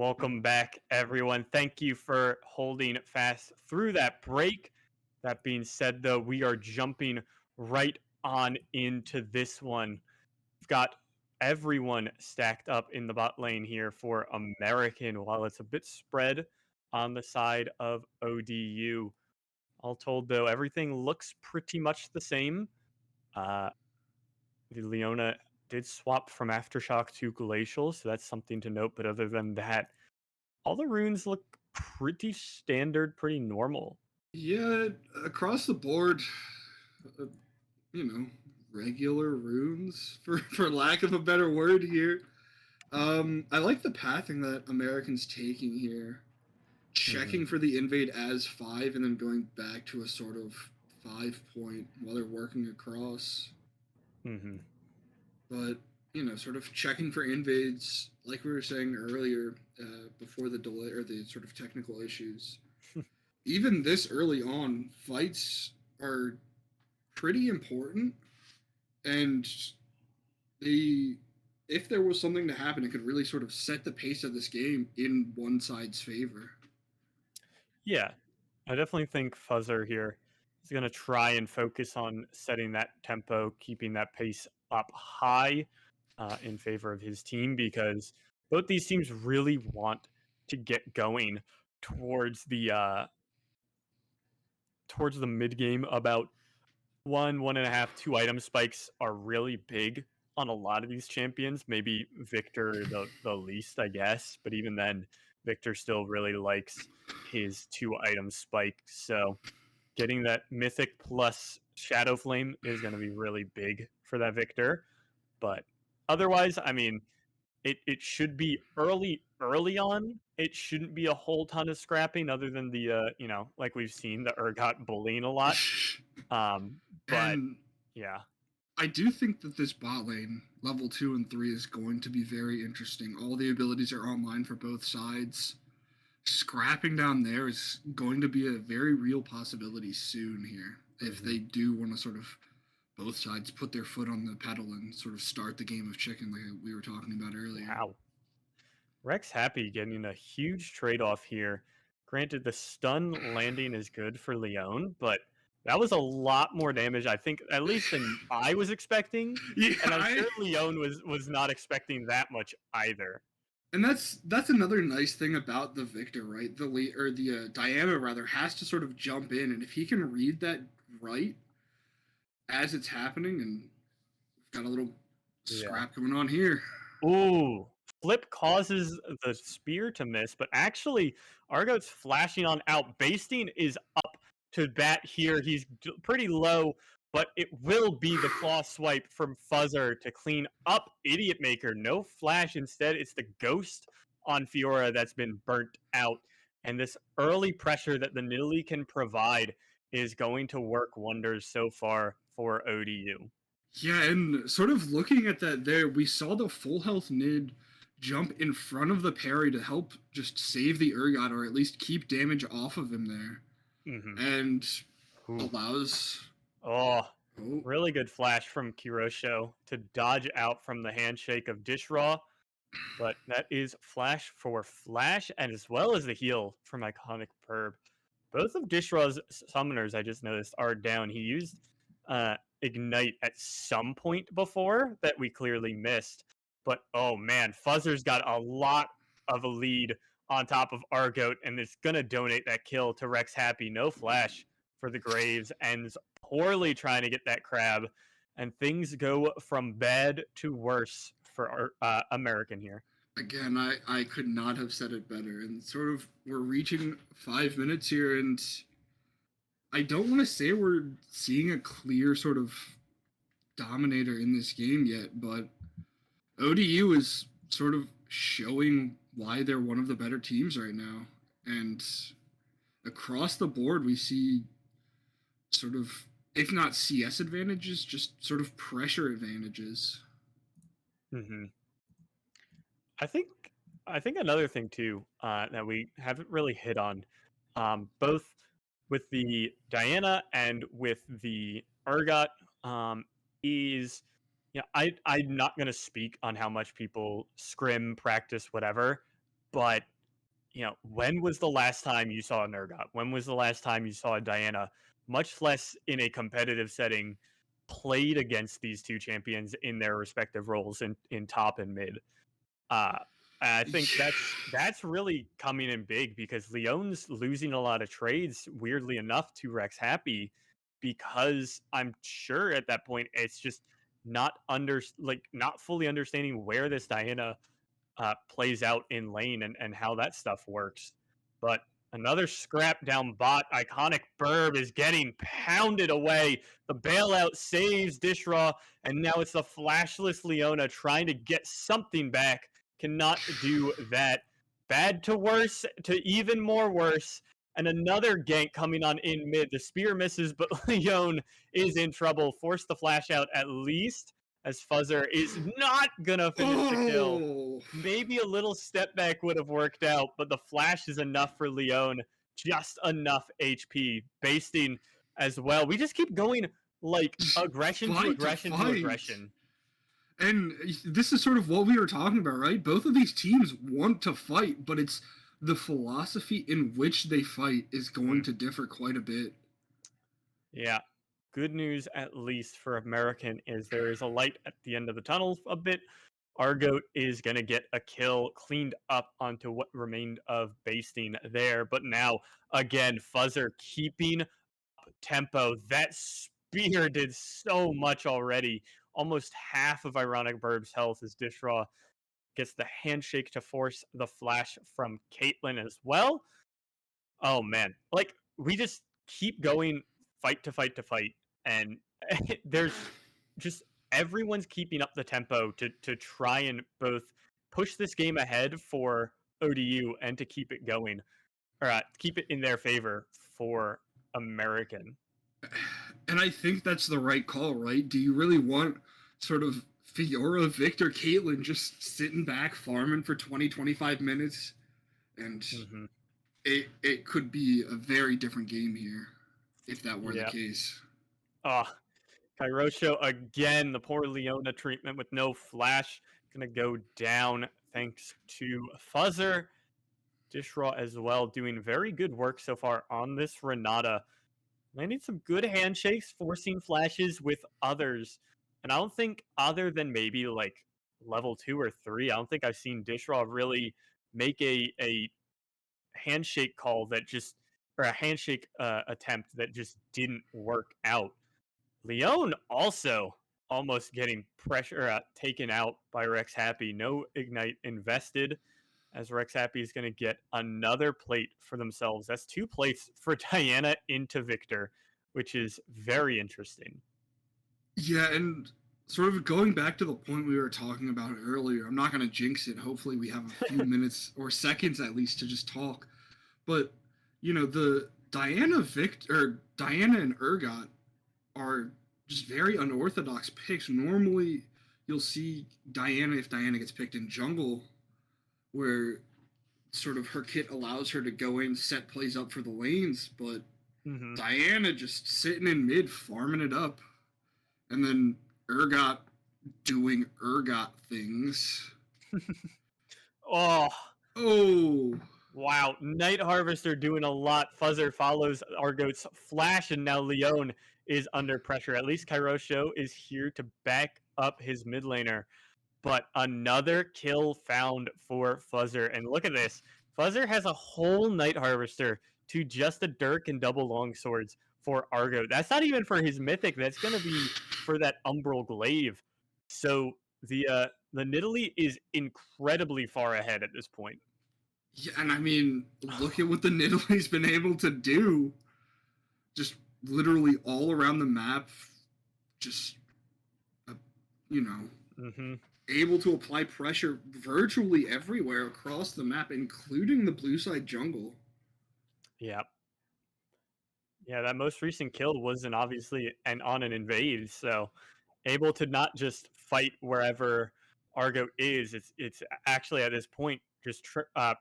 Welcome back, everyone. Thank you for holding fast through that break. That being said, though, we are jumping right on into this one. We've got everyone stacked up in the bot lane here for American, while it's a bit spread on the side of ODU. All told, though, everything looks pretty much the same. The Leona did swap from Aftershock to Glacial, so that's something to note. But other than that, all the runes look pretty standard, pretty normal. Yeah, across the board, uh, regular runes, for lack of a better word here. I like the pathing that Americans taking here. Checking for the invade as 5 and then going back to a sort of 5 point while they're working across. But, sort of checking for invades, like we were saying earlier, before the delay or the sort of technical issues. Even this early on, fights are pretty important, and if there was something to happen, it could really sort of set the pace of this game in one side's favor. Yeah, I definitely think Fuzzer here is going to try and focus on setting that tempo, keeping that pace up high in favor of his team, because both these teams really want to get going towards the mid game. About 1.5, 2 item spikes are really big on a lot of these champions. Maybe Victor the least, I guess, but even then, Victor still really likes his 2 item spike. So getting that Mythic plus Shadow Flame is going to be really big for that Victor. But otherwise, I mean, it should be early on. It shouldn't be a whole ton of scrapping, other than the like we've seen, the Urgot bullying a lot. But yeah, I do think that this bot lane, level 2 and 3, is going to be very interesting. All the abilities are online for both sides. Scrapping down there is going to be a very real possibility soon here, if they do want to sort of both sides put their foot on the pedal and sort of start the game of chicken like we were talking about earlier. Wow. Rex Happy getting a huge trade-off here. Granted, the stun landing is good for Leon, but that was a lot more damage, I think, at least than I was expecting. Yeah, and I'm sure Leon was not expecting that much either. And that's another nice thing about the Victor, right? The Diana rather has to sort of jump in, and if he can read that right as it's happening, and we've got a little scrap going on here. Ooh, flip causes the spear to miss, but actually Argot's flashing on out. Basting is up to bat here. He's pretty low, but it will be the claw swipe from Fuzzer to clean up Idiot Maker. No flash. Instead, it's the ghost on Fiora that's been burnt out. And this early pressure that the Nidalee can provide is going to work wonders so far for ODU. Yeah, and sort of looking at that there, we saw the full health Nid jump in front of the parry to help just save the Urgot, or at least keep damage off of him there. And allows... Really good flash from Kirosho to dodge out from the handshake of Dishraw. But that is flash for flash, and as well as the heal from Iconic Perb. Both of Dishraw's summoners, I just noticed, are down. He used Ignite at some point before that we clearly missed. But, oh man, Fuzzer's got a lot of a lead on top of Argot, and it's going to donate that kill to Rex Happy. No flash for the Graves, ends poorly trying to get that crab, and things go from bad to worse for our American here. Again, I could not have said it better. And sort of, we're reaching 5 minutes here, and I don't want to say we're seeing a clear sort of dominator in this game yet, but ODU is sort of showing why they're one of the better teams right now. And across the board, we see sort of, if not CS advantages, just sort of pressure advantages. I think another thing too that we haven't really hit on, both with the Diana and with the Urgot, is I'm not going to speak on how much people scrim, practice, whatever, but when was the last time you saw a Nurgot? When was the last time you saw a Diana, much less in a competitive setting, played against these two champions in their respective roles in top and mid? Uh, I think that's really coming in big because Leon's losing a lot of trades, weirdly enough, to Rex Happy, because I'm sure at that point it's just not fully understanding where this Diana plays out in lane and how that stuff works. But another scrap down bot. Iconic Burb is getting pounded away. The bailout saves Dishraw, and now it's the flashless Leona trying to get something back. Cannot do that. Bad to worse to even more worse. And another gank coming on in mid. The spear misses, but Leon is in trouble. Forced the flash out at least, as Fuzzer is not gonna finish the kill. Maybe a little step back would have worked out, but the flash is enough for Leon. Just enough HP. Basting as well. We just keep going like aggression to aggression to aggression. And this is sort of what we were talking about, right? Both of these teams want to fight, but it's the philosophy in which they fight is going to differ quite a bit. Yeah. Good news, at least for American, is there is a light at the end of the tunnel a bit. Argoat is going to get a kill cleaned up onto what remained of Basting there. But now, again, Fuzzer keeping up tempo. That spear did so much already. Almost half of Ironic Burb's health as Dishraw gets the handshake to force the flash from Caitlyn as well. Oh, man. Like, we just keep going fight to fight to fight. And there's just everyone's keeping up the tempo to try and both push this game ahead for ODU and to keep it going, or keep it in their favor for American. And I think that's the right call, right? Do you really want sort of Fiora, Victor, Caitlyn just sitting back farming for 20, 25 minutes? And it could be a very different game here if that were the case. Kairosho again, the poor Leona treatment with no flash. Gonna go down thanks to Fuzzer. Dishraw as well, doing very good work so far on this Renata. Landing some good handshakes, forcing flashes with others. And I don't think, other than maybe like level 2 or 3, I don't think I've seen Dishraw really make a handshake call that just, or a handshake attempt that just didn't work out. Leon also almost getting pressure taken out by Rex Happy. No Ignite invested, as Rex Happy is going to get another plate for themselves. That's 2 plates for Diana into Victor, which is very interesting. Yeah, and sort of going back to the point we were talking about earlier, I'm not going to jinx it. Hopefully we have a few minutes or seconds at least to just talk. But, the Diana and Urgot are just very unorthodox picks. Normally, you'll see Diana, if Diana gets picked in jungle, where sort of her kit allows her to go in, set plays up for the lanes, but Diana just sitting in mid, farming it up. And then Urgot doing Urgot things. Oh. Wow. Night Harvester doing a lot. Fuzzer follows Argoat's flash, and now Leon is under pressure. At least Kairosho is here to back up his mid laner. But another kill found for Fuzzer. And look at this. Fuzzer has a whole Night Harvester to just a Dirk and double longswords for Argoat. That's not even for his mythic. That's going to be for that Umbral Glaive. So the Nidalee is incredibly far ahead at this point. Yeah, and I mean, look at what the Nidalee's been able to do. Just literally all around the map. Just, able to apply pressure virtually everywhere across the map, including the blue side jungle. Yeah. Yeah, that most recent kill wasn't obviously on an invade, so able to not just fight wherever Argoat is. It's actually at this point just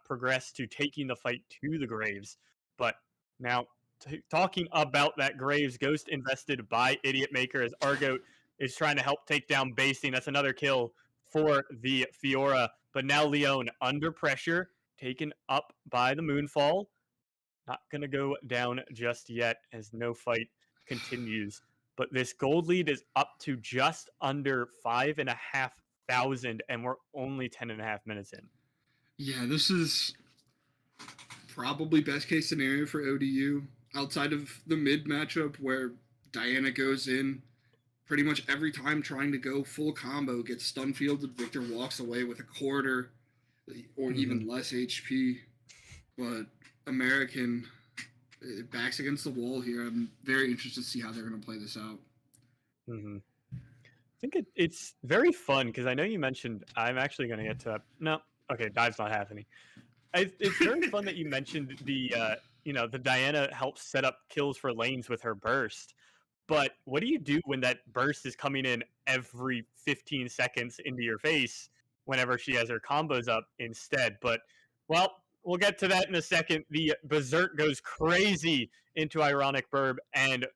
progress to taking the fight to the Graves. But now talking about that Graves, Ghost invested by Idiot Maker as Argoat is trying to help take down Basting. That's another kill for the Fiora. But now Leon under pressure. taken up by the Moonfall. Not going to go down just yet as no fight continues. But this gold lead is up to just under 5,500, and we're only 10.5 minutes in. Yeah, this is probably best case scenario for ODU outside of the mid matchup where Diana goes in pretty much every time trying to go full combo, gets stun fielded. Victor walks away with a quarter or even less HP. But American backs against the wall here. I'm very interested to see how they're going to play this out. I think it's very fun because I know you mentioned I'm actually going to get to that. No, okay, dive's not happening. It's very fun that you mentioned the the Diana helps set up kills for lanes with her burst. But what do you do when that burst is coming in every 15 seconds into your face whenever she has her combos up instead? But, well, we'll get to that in a second. The Berserk goes crazy into Ironic Burb and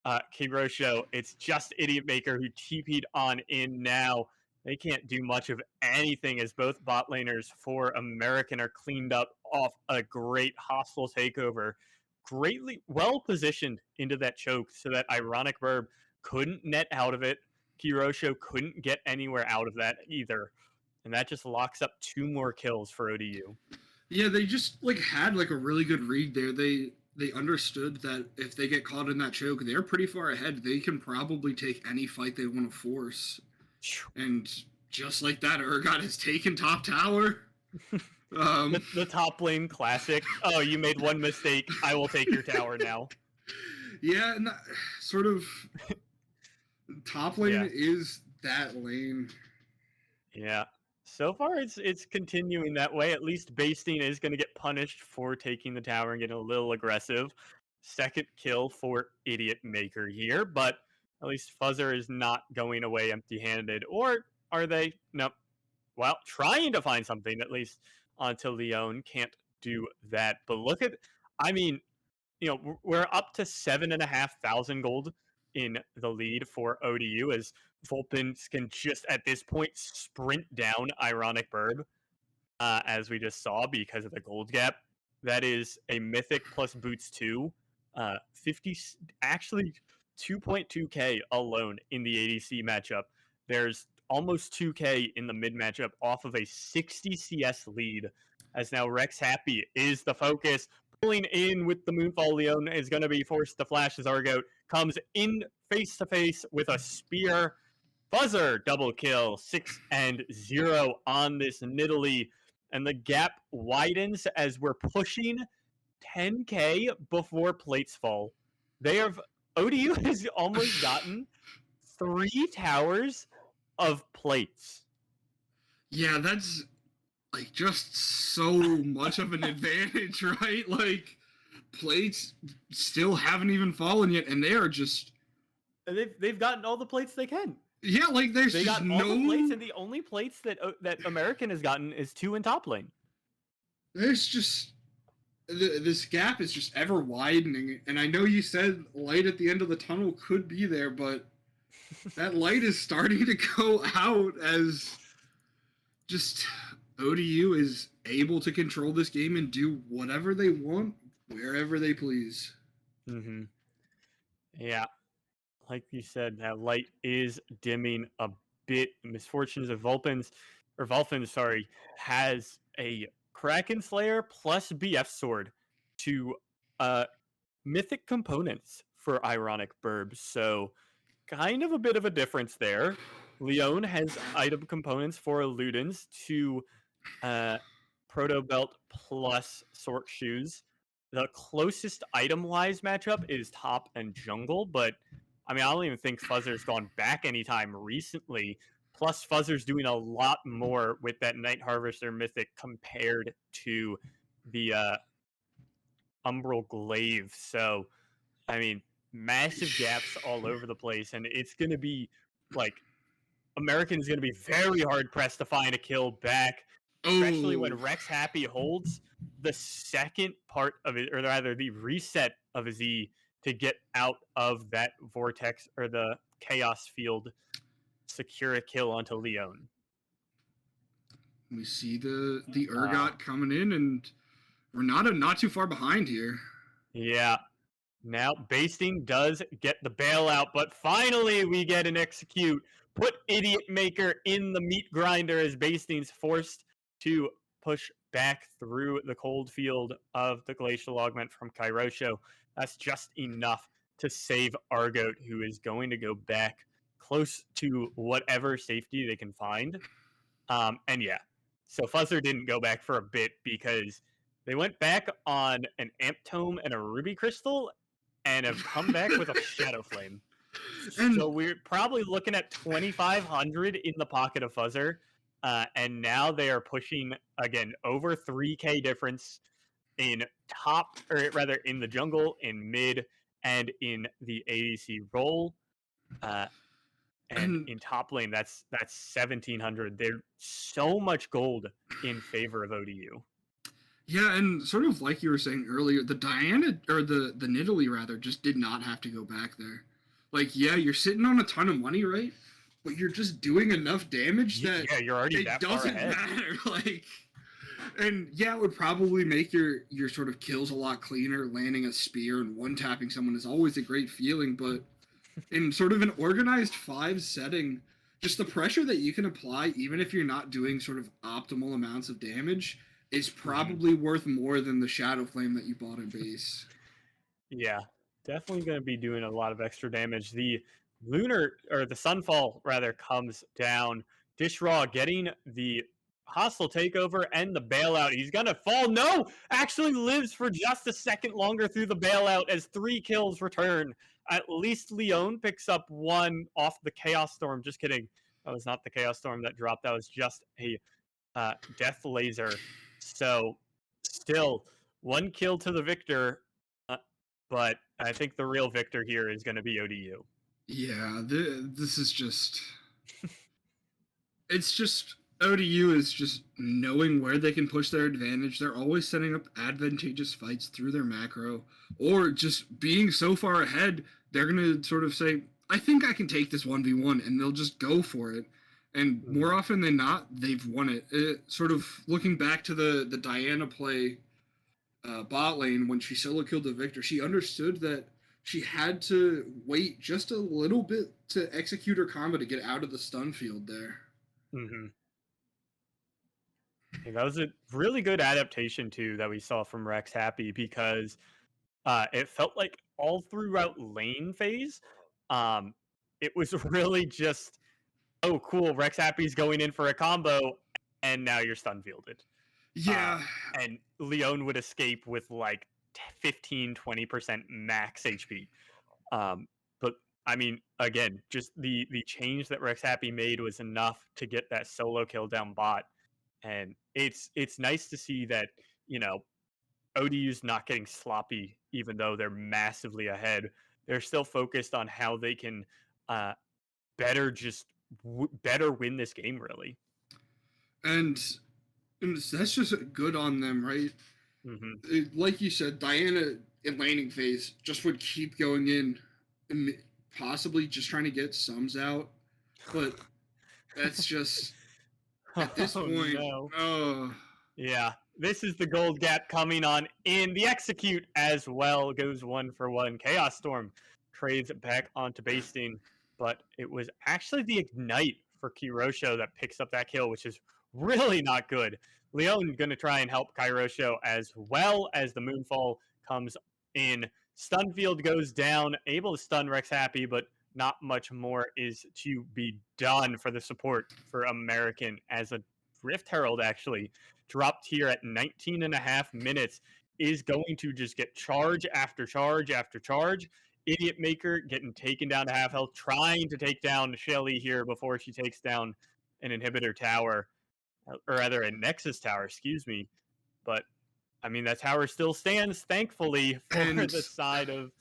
Kirosho. It's just Idiot Maker who TP'd on in now. They can't do much of anything as both bot laners for American are cleaned up off a great hostile takeover. Greatly well positioned into that choke so that Ironic Burb couldn't net out of it. Kirosho couldn't get anywhere out of that either. And that just locks up 2 more kills for ODU. Yeah, they just had a really good read there. They understood that if they get caught in that choke, they're pretty far ahead. They can probably take any fight they want to force. And just like that, Urgot has taken top tower. The top lane classic. Oh, you made one mistake. I will take your tower now. Yeah, and that sort of top lane is that lane. Yeah. So far, it's continuing that way. At least Basting is going to get punished for taking the tower and getting a little aggressive. Second kill for Idiot Maker here, but at least Fuzzer is not going away empty-handed. Or are they? Nope. Well, trying to find something at least until Leon can't do that. But look at, we're up to 7,500 gold in the lead for ODU as Volpins can just at this point sprint down Ironic Burb, as we just saw because of the gold gap. That is a Mythic plus Boots 2, 50, actually 2.2k alone in the ADC matchup. There's almost 2k in the mid matchup off of a 60 CS lead, as now Rex Happy is the focus. Pulling in with the Moonfall, Leon is going to be forced to flash as Argoat comes in face to face with a spear. Fuzzer double kill, 6-0 on this Nidalee, and the gap widens as we're pushing 10k before plates fall. ODU has almost gotten 3 towers of plates. Yeah, that's just so much of an advantage, right? Plates still haven't even fallen yet, and they are just they've gotten all the plates they can. Yeah, there's they just got all the plates, and the only plates that American has gotten is 2 in top lane. There's just this gap is just ever widening, and I know you said light at the end of the tunnel could be there, but that light is starting to go out as just ODU is able to control this game and do whatever they want, wherever they please. Yeah. Like you said, that light is dimming a bit. Misfortunes of Vulpins, has a Kraken Slayer plus BF Sword to mythic components for Ironic Burb. So kind of a bit of a difference there. Leon has item components for Ludens to Proto Belt plus Sork Shoes. The closest item-wise matchup is top and jungle, but I don't even think Fuzzer's gone back anytime recently. Plus, Fuzzer's doing a lot more with that Night Harvester Mythic compared to the Umbral Glaive. So, massive gaps all over the place, and it's going to be, American's going to be very hard-pressed to find a kill back, especially when Rex Happy holds the second part of it, or rather the reset of his E to get out of that vortex or the chaos field, secure a kill onto Leon. We see the Urgot coming in, and we're not too far behind here. Yeah. Now, Basting does get the bailout, but finally we get an execute. Put Idiot Maker in the meat grinder as Basting's forced to push back through the cold field of the Glacial Augment from Kairosho. That's just enough to save Argoat, who is going to go back close to whatever safety they can find. And yeah, so Fuzzer didn't go back for a bit because they went back on an Amp Tome and a Ruby Crystal and have come back with a Shadow Flame. So we're probably looking at 2,500 in the pocket of Fuzzer. And now they are pushing, again, over 3K difference in top, or rather in the jungle, in mid, and in the ADC role. And in top lane, that's 1,700. There's so much gold in favor of ODU. Yeah, and sort of like you were saying earlier, the Diana, or the Nidalee rather, just did not have to go back there. Like, yeah, you're sitting on a ton of money, right? But you're just doing enough damage that you're already that far ahead. It doesn't matter. Like, and yeah, it would probably make your sort of kills a lot cleaner. Landing a spear and one-tapping someone is always a great feeling, but in sort of an organized 5 setting, just the pressure that you can apply, even if you're not doing sort of optimal amounts of damage, is probably worth more than the Shadow Flame that you bought in base. Yeah, definitely going to be doing a lot of extra damage. The Lunar, or the Sunfall, rather, comes down. Dishraw getting the hostile takeover and the bailout. He's going to fall. No! Actually lives for just a second longer through the bailout as 3 kills return. At least Leon picks up 1 off the Chaos Storm. Just kidding. That was not the Chaos Storm that dropped. That was just a Death Laser. So, still, 1 kill to the victor, but I think the real victor here is going to be ODU. Yeah, this is just... it's just... ODU is just knowing where they can push their advantage. They're always setting up advantageous fights through their macro, or just being so far ahead, they're going to sort of say, I think I can take this 1v1, and they'll just go for it. And more often than not, they've won it. Sort of looking back to the Diana play bot lane, when she solo killed the Victor, she understood that she had to wait just a little bit to execute her combo to get out of the stun field there. Mm-hmm. That was a really good adaptation, too, that we saw from Rex Happy, because it felt like all throughout lane phase, it was really just, oh, cool, Rex Happy's going in for a combo, and now you're stun fielded. Yeah. And Leon would escape with like 15-20% max HP. But I mean, again, just the change that Rex Happy made was enough to get that solo kill down bot. And it's nice to see that, you know, ODU's not getting sloppy, even though they're massively ahead. They're still focused on how they can better win this game, really. And that's just good on them, right? Mm-hmm. Like you said, Diana in laning phase just would keep going in, and possibly just trying to get sums out. But that's just, at this point, no. Yeah, this is the gold gap coming on in. The execute as well goes 1 for 1. Chaos Storm trades back onto Basting, but it was actually the Ignite for Kairosho that picks up that kill, which is really not good. Leon going to try and help Kairosho as well as the Moonfall comes in. Stunfield goes down, able to stun Rex Happy, but not much more is to be done for the support for American, as a Rift Herald actually dropped here at 19.5 minutes, is going to just get charge after charge after charge. Idiot Maker getting taken down to half health, trying to take down Shelly here before she takes down an inhibitor tower, or rather a Nexus tower, excuse me. But, I mean, that tower still stands, thankfully, for the side of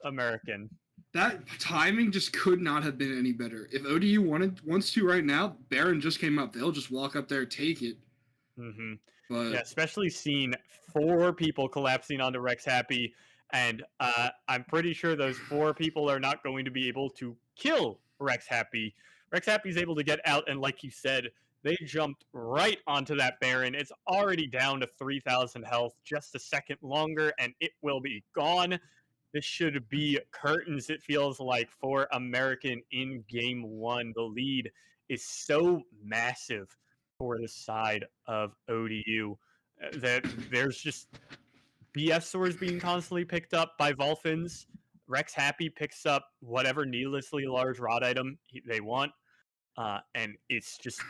American. That timing just could not have been any better. If ODU wants to right now, Baron just came up. They'll just walk up there, take it. Mm-hmm. But yeah, especially seeing 4 people collapsing onto Rex Happy, and I'm pretty sure those 4 people are not going to be able to kill Rex Happy. Rex Happy is able to get out, and like you said, They jumped right onto that Baron. It's already down to 3,000 health. Just a second longer, and it will be gone. This should be curtains, it feels like, for American in game one. The lead is so massive for the side of ODU that there's just BF swords being constantly picked up by Volfins. Rex Happy picks up whatever needlessly large rod item they want. And it's just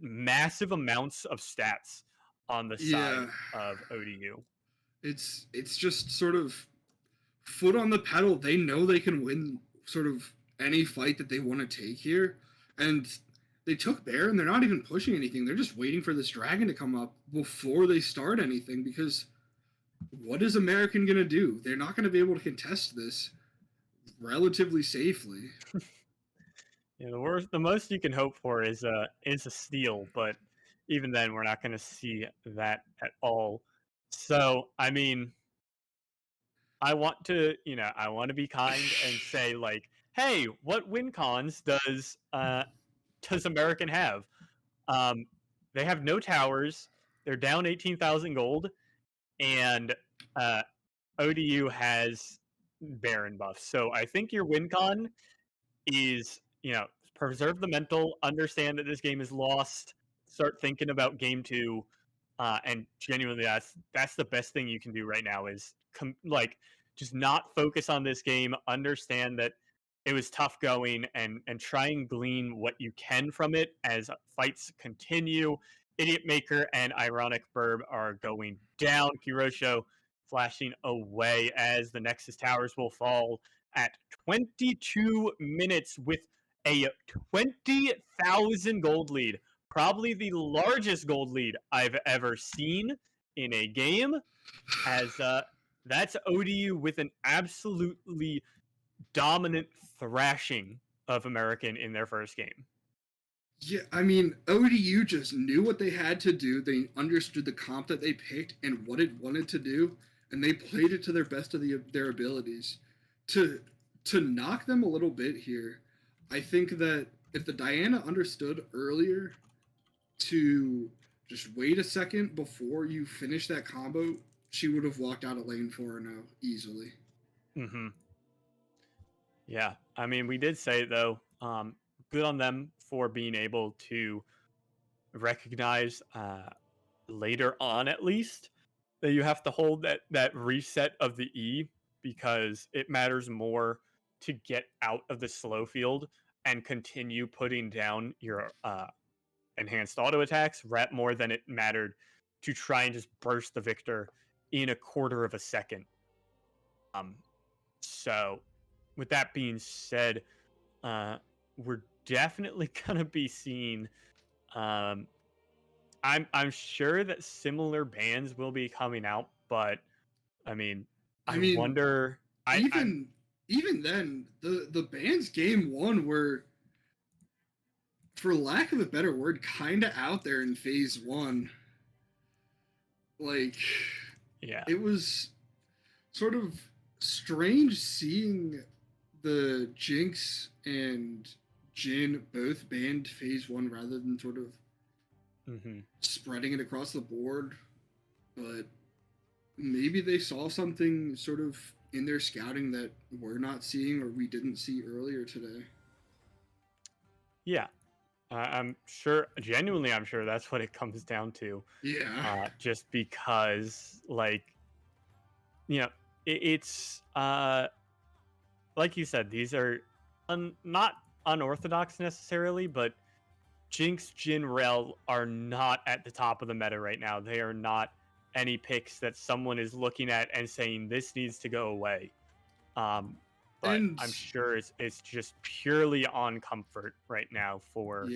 massive amounts of stats on the side of ODU. It's just sort of foot on the pedal. They know they can win sort of any fight that they want to take here. And they took Bear and they're not even pushing anything. They're just waiting for this dragon to come up before they start anything, because what is American going to do? They're not going to be able to contest this relatively safely. Yeah, the most you can hope for is a steal, but even then, we're not going to see that at all. So, I mean, I want to be kind and say, like, hey, what win cons does American have? They have no towers. They're down 18,000 gold, and ODU has Baron buffs. So I think your win con is, preserve the mental, understand that this game is lost, start thinking about game two, and genuinely, that's the best thing you can do right now is just not focus on this game, understand that it was tough going, and try and glean what you can from it as fights continue. Idiot Maker and Ironic Burb are going down. Kirosho flashing away as the Nexus Towers will fall at 22 minutes with a 20,000 gold lead. Probably the largest gold lead I've ever seen in a game, as that's ODU with an absolutely dominant thrashing of American in their first game. Yeah, I mean, ODU just knew what they had to do. They understood the comp that they picked and what it wanted to do, and they played it to their best of their abilities. To knock them a little bit here, I think that if the Diana understood earlier to just wait a second before you finish that combo, she would have walked out of lane 4-0 easily. Mm-hmm. Yeah, I mean, we did say, though, good on them for being able to recognize later on, at least, that you have to hold that reset of the E, because it matters more to get out of the slow field and continue putting down your enhanced auto attacks more than it mattered to try and just burst the victor in a quarter of a second. So with that being said, we're definitely gonna be seeing I'm sure that similar bans will be coming out, but I mean I wonder even then the bans game one were, for lack of a better word, kind of out there in phase one. Like, yeah, it was sort of strange seeing the Jinx and Jin both banned phase one rather than sort of spreading it across the board. But maybe they saw something sort of in their scouting that we're not seeing or we didn't see earlier today. Yeah. I'm sure, genuinely, I'm sure that's what it comes down to. Yeah. Just because, like, it's like you said, these are not unorthodox necessarily, but Jinx, Jin, Rel are not at the top of the meta right now. They are not any picks that someone is looking at and saying this needs to go away. But I'm sure it's just purely on comfort right now for,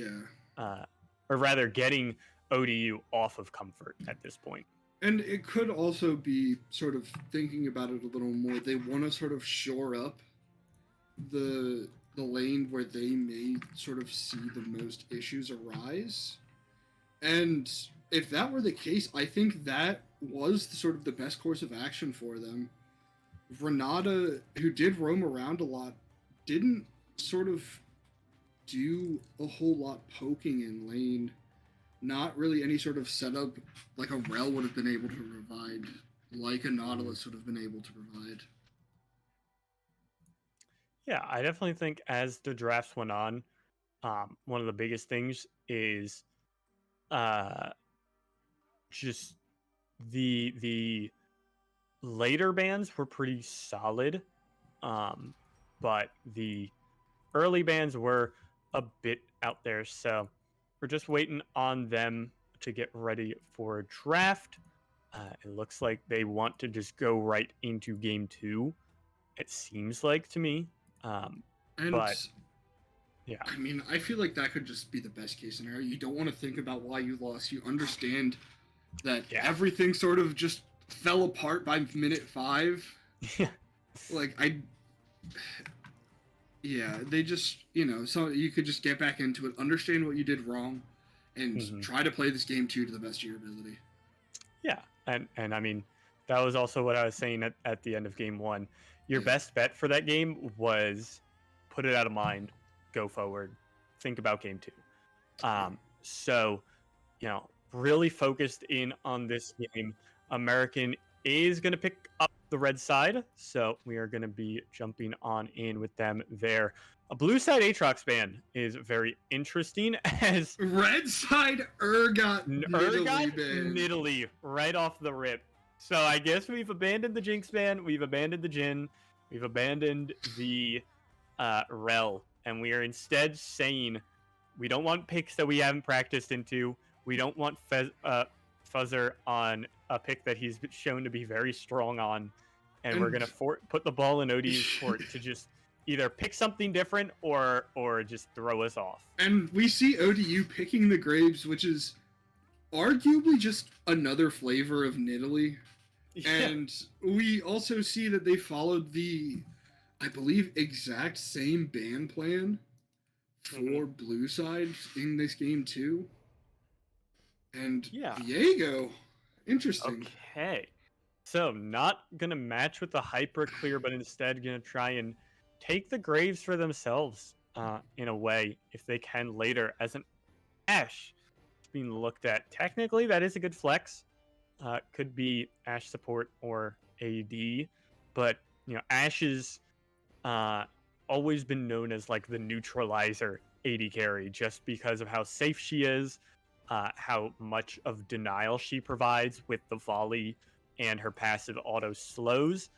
or rather getting ODU off of comfort at this point. And it could also be sort of thinking about it a little more. They want to sort of shore up the lane where they may sort of see the most issues arise. And if that were the case, I think that was sort of the best course of action for them. Renata, who did roam around a lot, didn't sort of do a whole lot poking in lane. Not really any sort of setup like a Rel would have been able to provide, like a Nautilus would have been able to provide. Yeah, I definitely think as the drafts went on, one of the biggest things is uh, just the later bands were pretty solid, but the early bands were a bit out there. So we're just waiting on them to get ready for draft. It looks like they want to just go right into game 2. It seems like to me. And but yeah, I mean, I feel like that could just be the best case scenario. You don't want to think about why you lost. You understand that everything sort of just fell apart by minute 5. Yeah. Like they just, so you could just get back into it, understand what you did wrong, and try to play this game 2 to the best of your ability. Yeah, and I mean, that was also what I was saying at the end of game 1. Your best bet for that game was put it out of mind, go forward, think about game 2. So, really focused in on this game. American is going to pick up the red side, so we are going to be jumping on in with them there. A blue side Aatrox ban is very interesting as red side got Nidalee right off the rip. So I guess we've abandoned the Jinx ban, we've abandoned the Jhin, we've abandoned the Rel, and we are instead saying we don't want picks that we haven't practiced into. We don't want Fuzzer on a pick that he's shown to be very strong on, and we're going to put the ball in ODU's court to just either pick something different or just throw us off. And we see ODU picking the Graves, which is arguably just another flavor of Nidalee. Yeah. And we also see that they followed the, I believe, exact same ban plan for blue side in this game too. And Viego, interesting. Okay. So not going to match with the hyper clear, but instead going to try and take the Graves for themselves in a way, if they can later, as an Ashe being looked at. Technically, that is a good flex. Could be Ashe support or AD, but Ashe is always been known as like the neutralizer AD carry, just because of how safe she is, how much of denial she provides with the volley and her passive auto slows.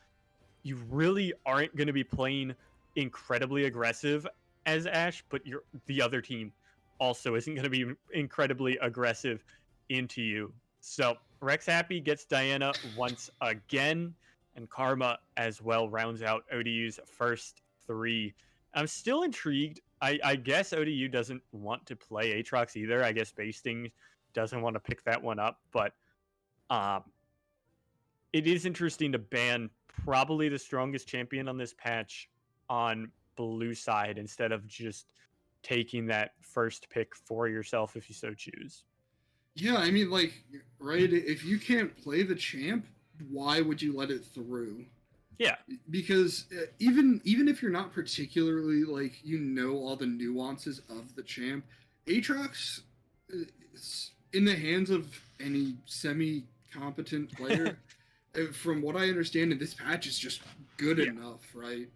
You really aren't going to be playing incredibly aggressive as Ashe, but the other team also isn't going to be incredibly aggressive into you. So Rex Happy gets Diana once again, and Karma as well rounds out ODU's first 3. I'm still intrigued. I guess ODU doesn't want to play Aatrox either. I guess Basting doesn't want to pick that one up, but it is interesting to ban probably the strongest champion on this patch on blue side instead of just taking that first pick for yourself if you so choose. Yeah, I mean, right, if you can't play the champ, why would you let it through? Yeah. Because even if you're not particularly, all the nuances of the champ, Aatrox, in the hands of any semi-competent player, from what I understand in this patch, is just good enough, right?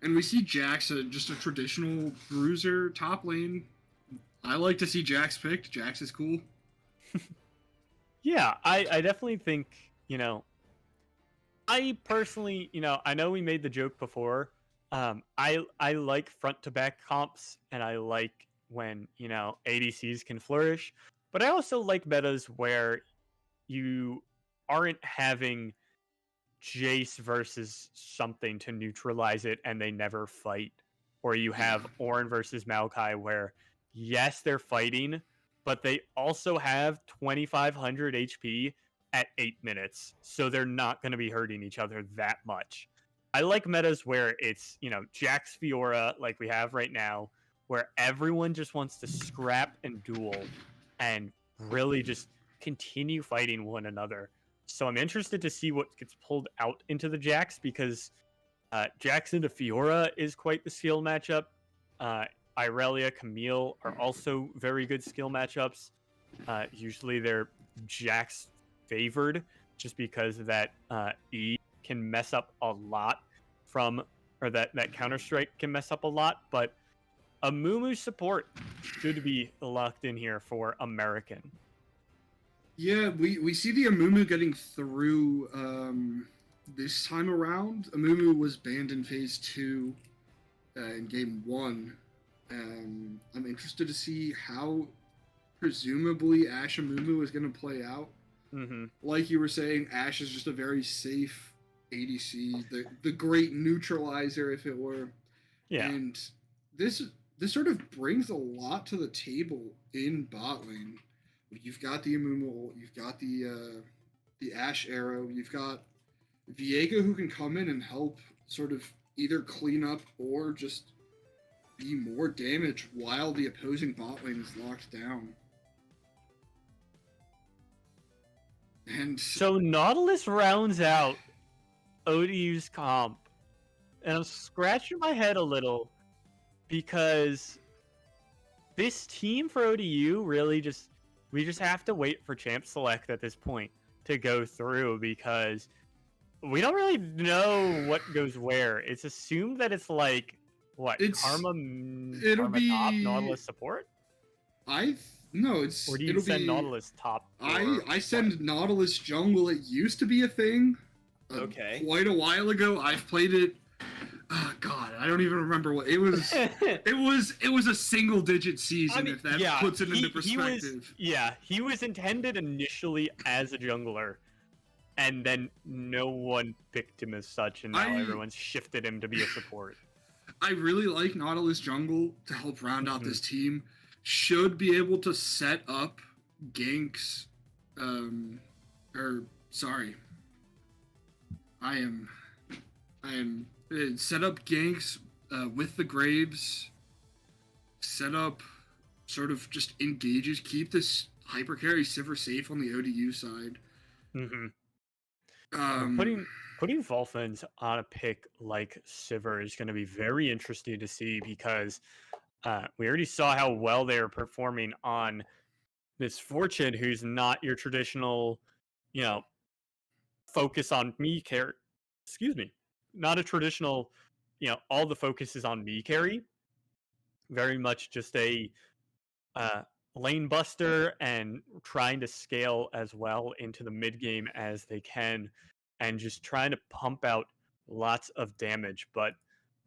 And we see Jax, just a traditional bruiser top lane. I like to see Jax picked. Jax is cool. Yeah, I definitely think, I personally, I know we made the joke before. I like front to back comps, and I like when, ADCs can flourish, but I also like metas where you aren't having Jace versus something to neutralize it and they never fight. Or you have Ornn versus Maokai where, yes, they're fighting, but they also have 2,500 HP at 8 minutes, so they're not going to be hurting each other that much. I like metas where it's, Jax Fiora, like we have right now, where everyone just wants to scrap and duel and really just continue fighting one another. So I'm interested to see what gets pulled out into the Jax, because Jax into Fiora is quite the skill matchup. Irelia, Camille are also very good skill matchups. Usually they're Jax favored just because that E can mess up a lot or that Counter Strike can mess up a lot, but a Mumu support should be locked in here for American. Yeah, we see the Amumu getting through this time around. Amumu was banned in Phase 2 in Game 1. I'm interested to see how presumably Ashe Amumu is going to play out. Mm-hmm. Like you were saying, Ashe is just a very safe ADC, the great neutralizer, if it were. Yeah. And this sort of brings a lot to the table in bot lane. You've got the Amumu ult, you've got the Ashe arrow, you've got Viego who can come in and help sort of either clean up or just be more damage while the opposing bot lane is locked down. And so Nautilus rounds out ODU's comp, and I'm scratching my head a little because this team for ODU really we just have to wait for champ select at this point to go through because we don't really know what goes where. It's assumed that it's like Karma be top, Nautilus support. No, it's or do you send Nautilus top? I send Nautilus jungle. It used to be a thing. Okay. Quite a while ago. I've played it. Oh God, I don't even remember what it was. it was a single-digit season, if that puts it into perspective. He was intended initially as a jungler, and then no one picked him as such, and now everyone's shifted him to be a support. I really like Nautilus jungle to help round out this team. Should be able to set up ganks. Set up ganks with the Graves. Set up sort of just engages. Keep this hypercarry Sivir safe on the ODU side. Mm-hmm. Putting Volfens on a pick like Sivir is going to be very interesting to see because we already saw how well they were performing on Misfortune, who's not your traditional, focus on me carry. Excuse me. Not a traditional, all the focus is on me carry. Very much just a lane buster and trying to scale as well into the mid game as they can and just trying to pump out lots of damage. But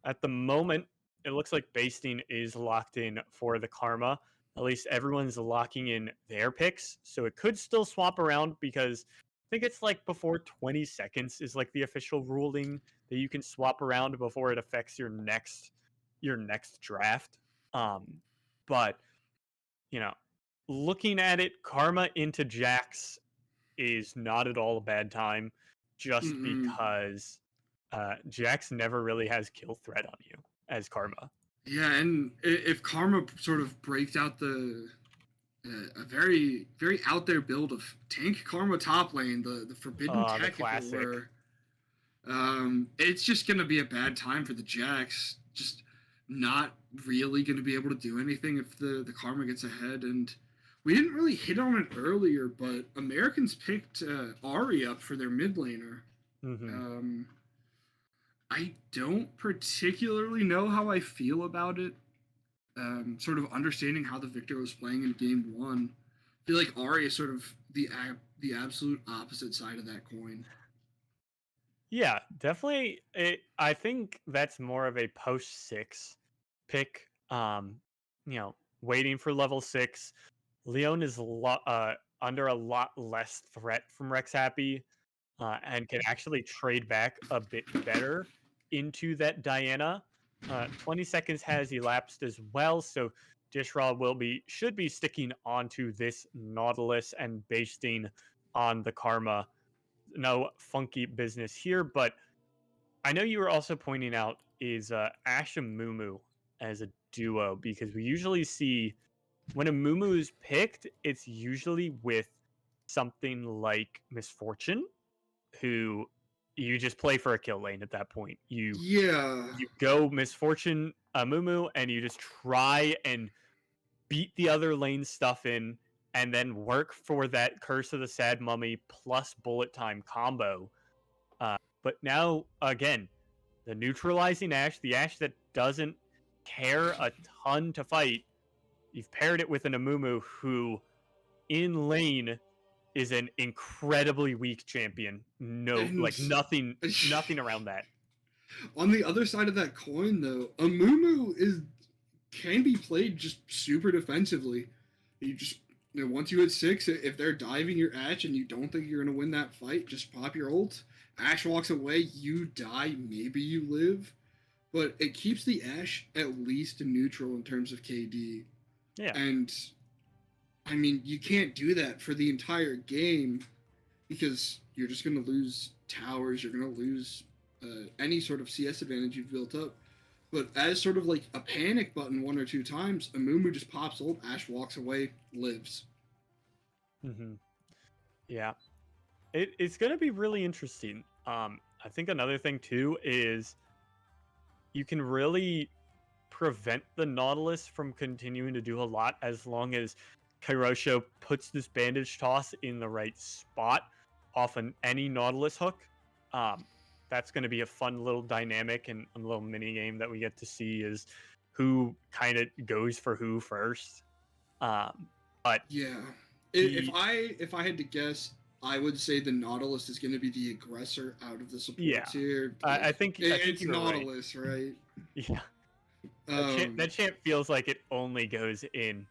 at the moment, it looks like Basting is locked in for the Karma. At least everyone's locking in their picks. So it could still swap around because I think it's like before 20 seconds is like the official ruling that you can swap around before it affects your next draft. But looking at it, Karma into Jax is not at all a bad time just because Jax never really has kill threat on you as Karma. Yeah, and if Karma sort of breaks out a very, very out there build of tank Karma top lane, the forbidden tech, the classic. If it were, it's just going to be a bad time for the Jax. Just not really going to be able to do anything if the Karma gets ahead. And we didn't really hit on it earlier, but Americans picked Ahri up for their mid laner. I don't particularly know how I feel about it. Sort of understanding how the Victor was playing in Game 1. I feel like Ahri is sort of the absolute opposite side of that coin. Yeah, definitely. I think that's more of a post 6 pick. Waiting for level 6. Leon is under a lot less threat from Rex Happy and can actually trade back a bit better into that Diana. 20 seconds has elapsed as well, so Dishraw should be sticking onto this Nautilus and basting on the Karma. No funky business here, but I know you were also pointing out is Ashe and Mumu as a duo, because we usually see when a Mumu is picked, it's usually with something like Misfortune, who you just play for a kill lane at that point. You Yeah. go Misfortune Amumu and you just try and beat the other lane stuff in and then work for that Curse of the Sad Mummy plus bullet time combo. But now, again, the neutralizing Ashe, the Ashe that doesn't care a ton to fight, you've paired it with an Amumu who, in lane, is an incredibly weak champion. No, like And nothing around that. on the other side of that coin, though, Amumu can be played just super defensively. You just once you hit 6, if they're diving your Ashe and you don't think you're gonna win that fight, just pop your ult. Ashe walks away, you die, maybe you live, but it keeps the Ashe at least neutral in terms of KD. Yeah. And I mean, you can't do that for the entire game because you're just gonna lose towers. You're gonna lose any sort of CS advantage you've built up. But as sort of like a panic button 1 or 2 times, Amumu just pops ult, Ashe walks away, lives. Mm-hmm. Yeah. It's going to be really interesting. I think another thing, too, is you can really prevent the Nautilus from continuing to do a lot as long as Kairosho puts this bandage toss in the right spot off any Nautilus hook. That's going to be a fun little dynamic and a little mini game that we get to see is who kind of goes for who first. But yeah, if I had to guess, I would say the Nautilus is going to be the aggressor out of the supports here. I think it's Nautilus, right? Yeah, that champ feels like it only goes in.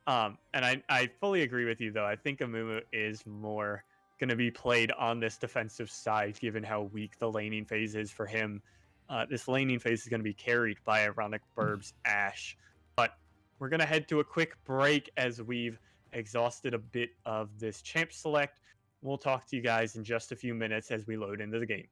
And I fully agree with you though. I think Amumu is more going to be played on this defensive side, given how weak the laning phase is for him. This laning phase is going to be carried by Ironic Burb's Ashe. But we're going to head to a quick break as we've exhausted a bit of this champ select. We'll talk to you guys in just a few minutes as we load into the game.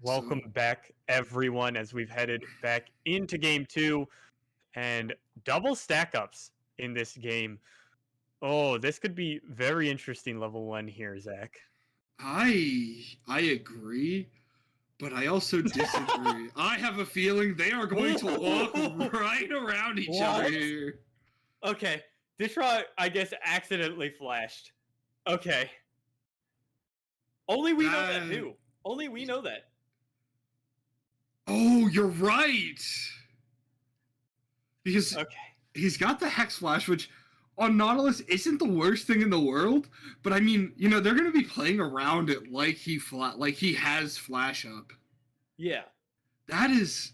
Welcome back, everyone, as we've headed back into game 2 and double stack ups in this game. Oh, this could be very interesting level 1 here, Zach. I agree, but I also disagree. I have a feeling they are going to walk right around each other here. Okay, Dishra, I guess, accidentally flashed. Okay. Only we know that, too. Only we know that. Oh, you're right. Because he's got the Hex Flash, which on Nautilus isn't the worst thing in the world. But I mean, they're going to be playing around it like he has Flash up. Yeah. That's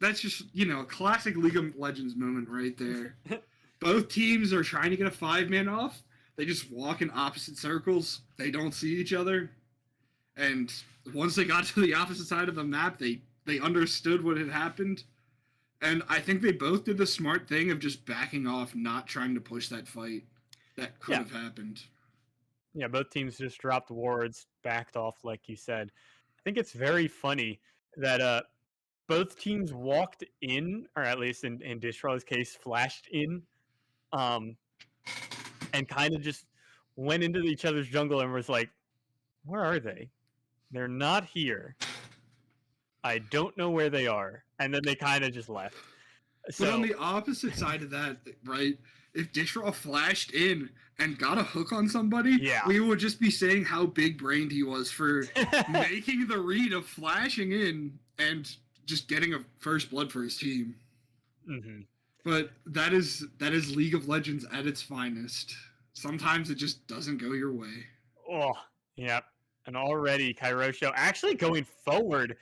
just, a classic League of Legends moment right there. Both teams are trying to get a 5-man off. They just walk in opposite circles. They don't see each other. And once they got to the opposite side of the map, they understood what had happened. And I think they both did the smart thing of just backing off, not trying to push that fight that could have happened. Yeah, both teams just dropped wards, backed off, like you said. I think it's very funny that both teams walked in, or at least in Dishraw's case, flashed in, and kind of just went into each other's jungle and was like, where are they? They're not here. I don't know where they are. And then they kind of just left. So, but on the opposite side of that, right, if Dishraw flashed in and got a hook on somebody, yeah. we would just be saying how big-brained he was for making the read of flashing in and just getting a first blood for his team. Mm-hmm. But that is League of Legends at its finest. Sometimes it just doesn't go your way. Oh, yep. And already Kairosho actually going forward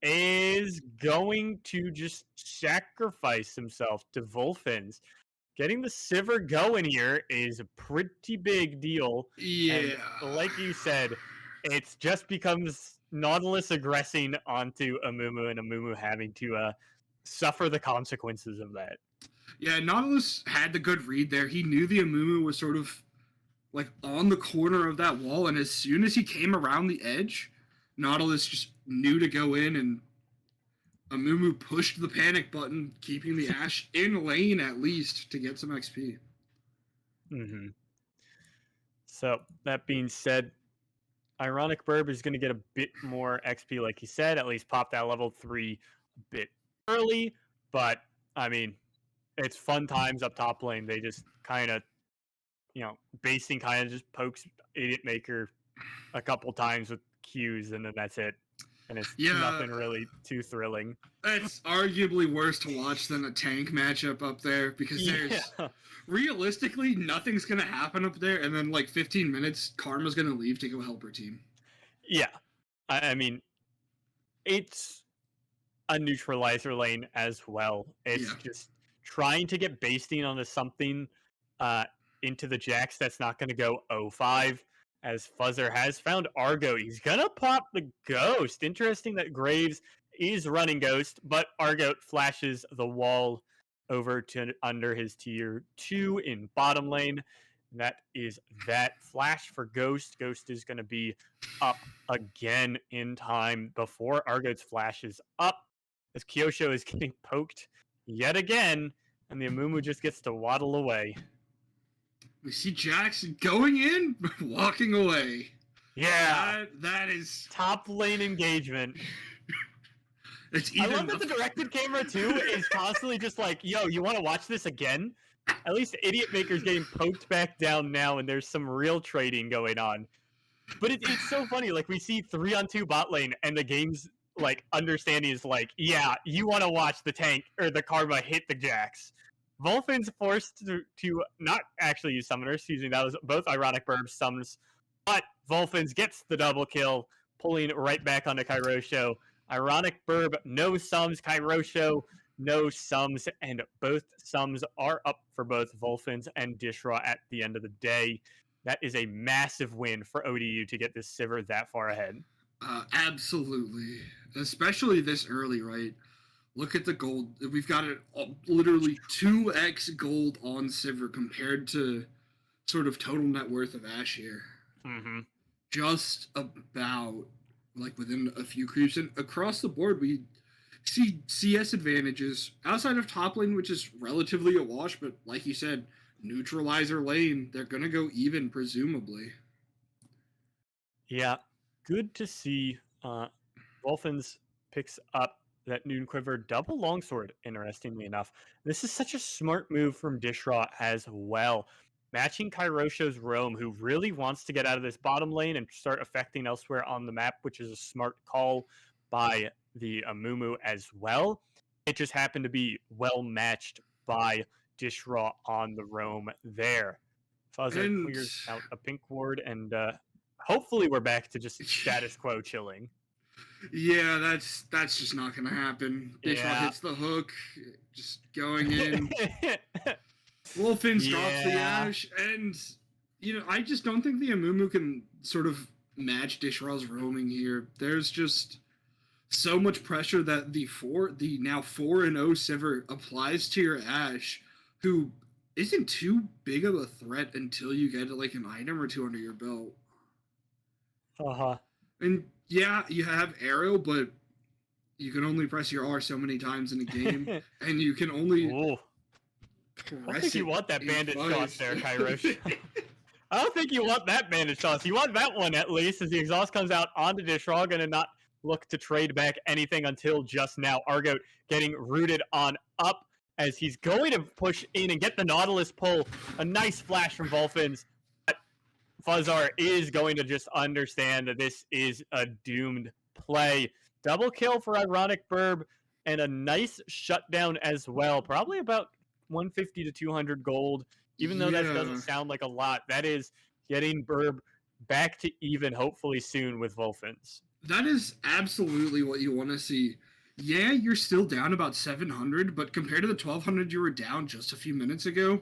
is going to just sacrifice himself to Volfins. Getting the Sivir going here is a pretty big deal. Yeah. And like you said, it just becomes Nautilus aggressing onto Amumu and Amumu having to suffer the consequences of that. Yeah, Nautilus had the good read there. He knew the Amumu was sort of like on the corner of that wall, and as soon as he came around the edge, Nautilus just knew to go in, and Amumu pushed the panic button, keeping the Ashe in lane at least to get some XP. Mm-hmm. So that being said, Ironic Burb is going to get a bit more XP, like he said, at least pop that level 3 a bit early, but I mean, it's fun times up top lane. They just kind of, Basting kind of just pokes Idiot Maker a couple times with Qs, and then that's it. And it's nothing really too thrilling. It's arguably worse to watch than a tank matchup up there, because there's realistically nothing's going to happen up there, and then like 15 minutes, Karma's going to leave to go help her team. Yeah. I mean, it's a neutralizer lane as well. It's just trying to get Basting onto something into the Jax that's not going to go 0-5, as Fuzzer has found Argo. He's going to pop the Ghost. Interesting that Graves is running Ghost, but Argo flashes the wall over to under his tier 2 in bottom lane. That is that flash for Ghost. Ghost is going to be up again in time before Argo's flash is up, as Kyosho is getting poked yet again, and the Amumu just gets to waddle away. We see Jackson going in, walking away. Yeah. That is... top lane engagement. I love that the directed camera, too, is constantly just like, yo, you want to watch this again? At least Idiot Maker's getting poked back down now, and there's some real trading going on. But it's so funny. Like, we see 3-on-2 bot lane, and the game's, like, understanding is like, yeah, you want to watch the tank or the Karma hit the Jax. Volfin's forced to not actually use summoners, using that was both Ironic Burb summons, but Volfins gets the double kill, pulling right back onto Kairosho. Ironic Burb, no sums. Kairosho, no sums, and both sums are up for both Volfins and Dishraw at the end of the day. That is a massive win for ODU to get this Sivir that far ahead. Absolutely. Especially this early, right? Look at the gold. We've got it literally 2x gold on Sivir compared to sort of total net worth of Ashe here. Mm-hmm. Just about, like, within a few creeps. And across the board, we see CS advantages outside of top lane, which is relatively a wash, but like you said, neutralizer lane, they're going to go even, presumably. Yeah, good to see. Volfins picks up that Noon Quiver double longsword, interestingly enough. This is such a smart move from Dishraw as well. Matching Kairosho's roam, who really wants to get out of this bottom lane and start affecting elsewhere on the map, which is a smart call by the Amumu as well. It just happened to be well matched by Dishraw on the roam there. Fuzzer clears out a pink ward, and hopefully we're back to just status quo chilling. Yeah, that's just not going to happen. Dishraw hits the hook, just going in. Wolfins drops the Ashe, and, I just don't think the Amumu can sort of match Dishraw's roaming here. There's just so much pressure that the now 4-0 Sivir applies to your Ashe, who isn't too big of a threat until you get like an item or two under your belt. Uh-huh. And yeah, you have Arrow, but you can only press your R so many times in a game, and you can only Ooh. I don't think you want that bandage toss there, Kairosh. I don't think you want that bandage toss. You want that one at least, as the exhaust comes out onto Dishraw, going to not look to trade back anything until just now. Argoat getting rooted on up as he's going to push in and get the Nautilus pull. A nice flash from Volfins. But Fuzzar is going to just understand that this is a doomed play. Double kill for Ironic Burb and a nice shutdown as well. Probably about 150 to 200 gold. Even though that doesn't sound like a lot, that is getting Burb back to even, hopefully soon, with Volfins. That is absolutely what you want to see. Yeah, you're still down about 700, but compared to the 1,200 you were down just a few minutes ago,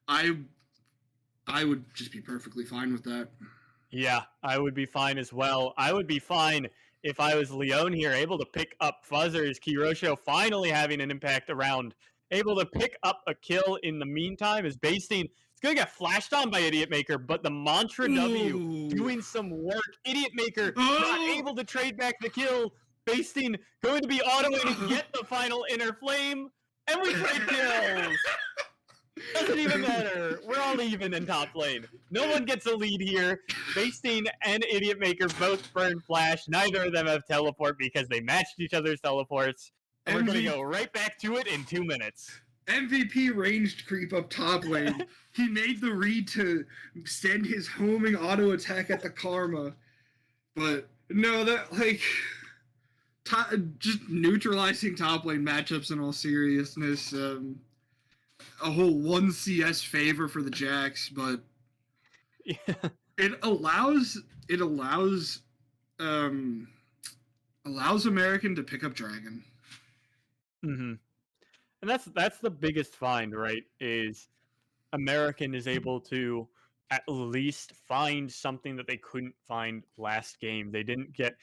I would just be perfectly fine with that. Yeah, I would be fine as well. I would be fine if I was Leon here, able to pick up Fuzzers. Kirosho finally having an impact around, able to pick up a kill in the meantime. Is Basting, it's going to get flashed on by Idiot Maker, but the Mantra W doing some work. Idiot Maker not able to trade back the kill. Basting going to be autoing to get the final inner flame, and we trade kills. Doesn't even matter. We're all even in top lane. No one gets a lead here. Basting and Idiot Maker both burn flash. Neither of them have teleport because they matched each other's teleports. And we're going to go right back to it in 2 minutes. MVP ranged creep up top lane. He made the read to send his homing auto attack at the Karma. But no, that, like, just neutralizing top lane matchups in all seriousness. A whole 1 CS favor for the Jacks, but it allows American to pick up Dragon. Mm-hmm. And that's the biggest find, right? Is American is able to at least find something that they couldn't find last game. They didn't get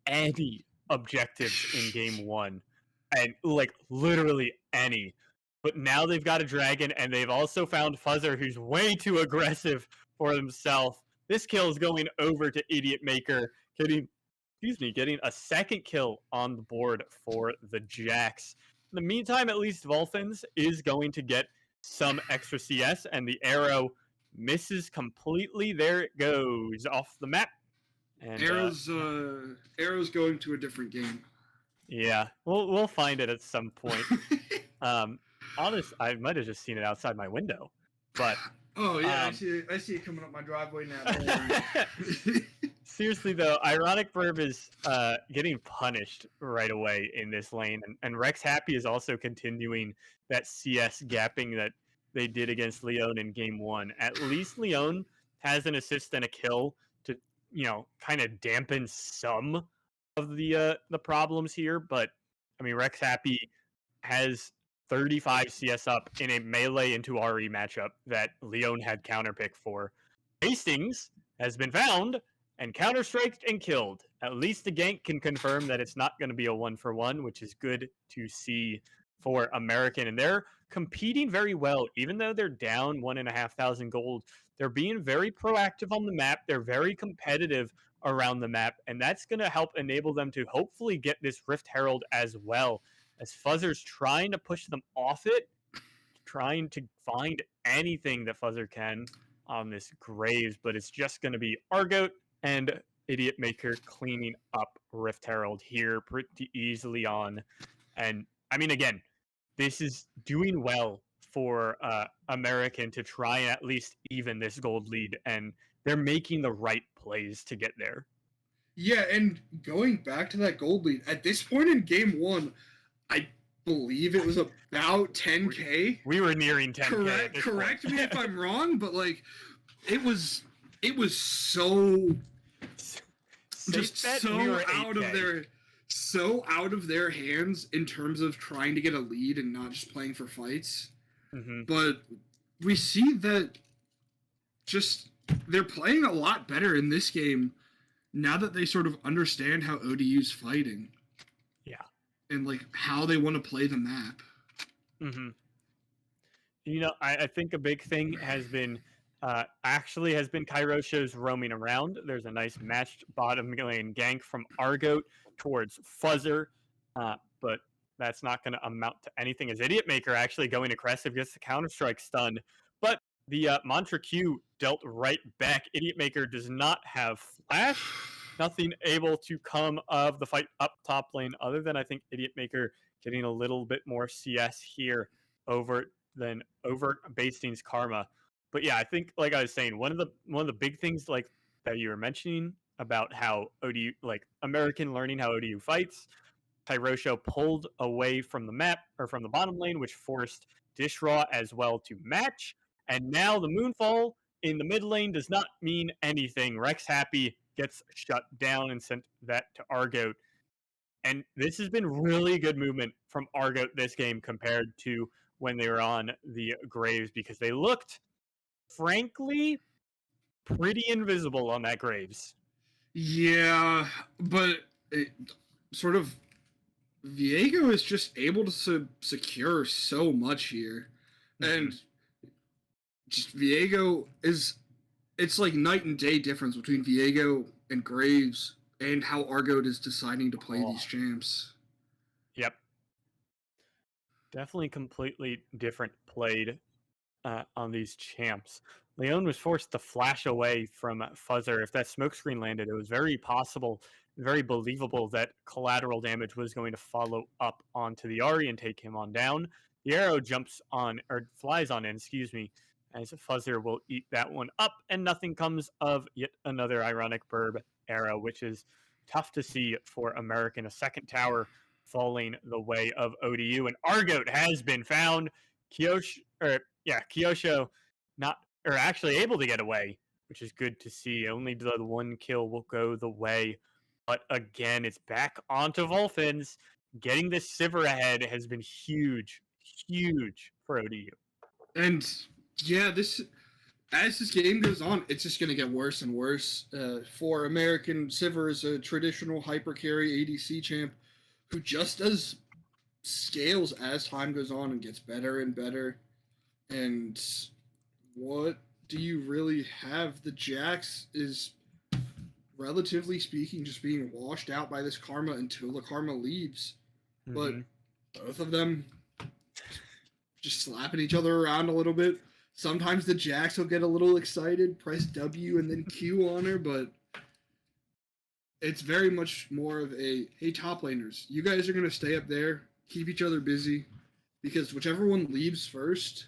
any objectives in game 1, and like literally any. But now they've got a dragon, and they've also found Fuzzer, who's way too aggressive for himself. This kill is going over to Idiot Maker, getting a second kill on the board for the Jacks. In the meantime, at least Volfins is going to get some extra CS, and the arrow misses completely. There it goes off the map. And arrow's going to a different game. Yeah, we'll find it at some point. Honest, I might have just seen it outside my window, but oh yeah, I see it coming up my driveway now. Seriously though, Ironic Burb is getting punished right away in this lane, and Rex Happy is also continuing that CS gapping that they did against Leon in game 1. At least Leon has an assist and a kill to, kind of dampen some of the problems here, but I mean Rex Happy has 35 CS up in a melee into RE matchup that Leon had counterpick for. Hastings has been found and counterstriked and killed. At least the gank can confirm that it's not going to be a 1-for-1, which is good to see for American. And they're competing very well, even though they're down 1,500 gold. They're being very proactive on the map. They're very competitive around the map, and that's going to help enable them to hopefully get this Rift Herald as well. As Fuzzer's trying to push them off it, trying to find anything that Fuzzer can on this Graves, but it's just going to be Argoat and Idiot Maker cleaning up Rift Herald here pretty easily on. And, I mean, again, this is doing well for American to try and at least even this gold lead, and they're making the right plays to get there. Yeah, and going back to that gold lead, at this point in game 1, I believe it was about 10K. We were nearing 10K. Correct me if I'm wrong, but like it was so just so out of their hands in terms of trying to get a lead and not just playing for fights. Mm-hmm. But we see that just they're playing a lot better in this game now that they sort of understand how ODU's fighting. Yeah. And like how they want to play the map. Mm-hmm. I think a big thing has been Kairosho's roaming around. There's a nice matched bottom lane gank from Argoat towards Fuzzer. But that's not going to amount to anything as Idiot Maker actually going aggressive, gets the Counter-Strike stun. But the Mantra Q dealt right back. Idiot Maker does not have Flash. Nothing able to come of the fight up top lane other than I think Idiot Maker getting a little bit more CS here over Basting's Karma. But yeah, I think like I was saying, one of the big things like that you were mentioning about how ODU, like American learning how ODU fights, Tyrosho pulled away from the map or from the bottom lane, which forced Dishraw as well to match. And now the Moonfall in the mid lane does not mean anything. Rex Happy gets shut down and sent that to Argoat. And this has been really good movement from Argoat this game compared to when they were on the Graves because they looked, frankly, pretty invisible on that Graves. Yeah, but sort of Viego is just able to secure so much here. And just Viego is, it's like night and day difference between Viego and Graves and how Argoat is deciding to play these champs. Yep. Definitely completely different played on these champs. Leon was forced to flash away from Fuzzer. If that smokescreen landed, it was very possible, very believable that collateral damage was going to follow up onto the Ahri and take him on down. The arrow jumps on, or flies on in, excuse me, as Fuzzer will eat that one up, and nothing comes of yet another ironic burb arrow, which is tough to see for American. A second tower falling the way of ODU, and Argoat has been found. Kyosho not, or actually able to get away, which is good to see. Only the one kill will go the way. But again, it's back onto Volfins. Getting this Sivir ahead has been huge, huge for ODU. And yeah, as this game goes on, it's just going to get worse and worse. For American, Sivir is a traditional hyper carry ADC champ who just does scales as time goes on and gets better and better. And what do you really have? The Jax is, relatively speaking, just being washed out by this Karma until the Karma leaves. But both of them just slapping each other around a little bit. Sometimes the Jax will get a little excited, press W and then Q on her, but it's very much more of a, hey, top laners, you guys are going to stay up there, keep each other busy, because whichever one leaves first,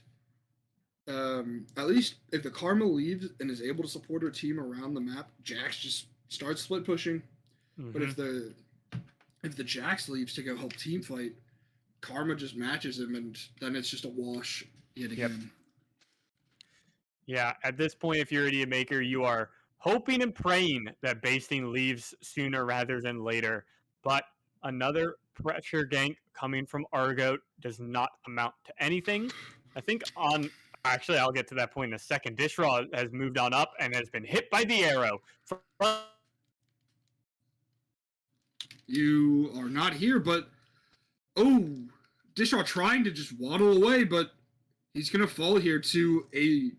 at least if the Karma leaves and is able to support her team around the map, Jax just starts split pushing. But if the Jax leaves to go help team fight, Karma just matches him, and then it's just a wash yet again. Yeah, at this point, if you're Idiot Maker, you are hoping and praying that Basting leaves sooner rather than later. But another pressure gank coming from Argoat does not amount to anything. I think actually, I'll get to that point in a second. Dishraw has moved on up and has been hit by the arrow. You are not here, but Dishraw trying to just waddle away, but he's going to fall here to a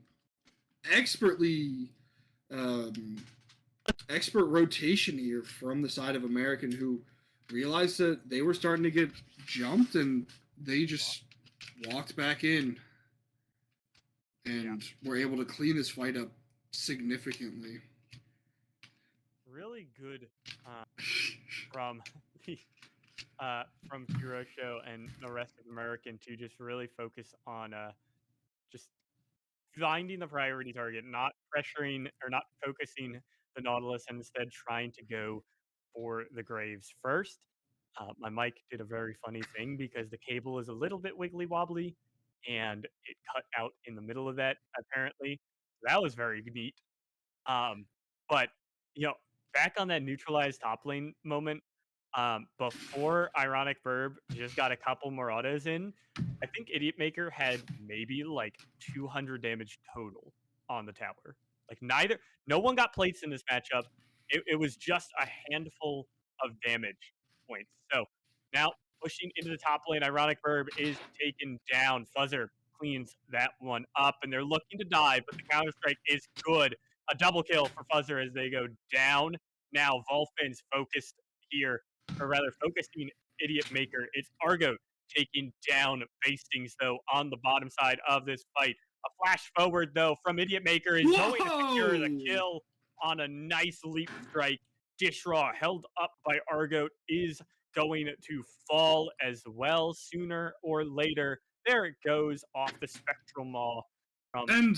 expert rotation here from the side of American, who realized that they were starting to get jumped, and they just walked back in and were able to clean this fight up significantly. Really good from Hirosho and the rest of American to just really focus on just finding the priority target, not pressuring or not focusing the Nautilus, and instead trying to go for the Graves first. My mic did a very funny thing because the cable is a little bit wiggly wobbly, and it cut out in the middle of that, apparently. That was very neat. But, back on that neutralized top lane moment, before Ironic Burb just got a couple more autos in, I think Idiot Maker had maybe like 200 damage total on the tower. Like no one got plates in this matchup. It was just a handful of damage points. So now pushing into the top lane, Ironic Burb is taken down. Fuzzer cleans that one up, and they're looking to dive, but the counter strike is good. A double kill for Fuzzer as they go down. Now Volfin's focused here, or rather focusing Idiot Maker. It's Argo taking down Bastings, though, on the bottom side of this fight. A flash forward, though, from Idiot Maker is going to secure the kill on a nice leap strike. Dishraw, held up by Argo, is going to fall as well sooner or later. There it goes off the Spectral Maw from Viego.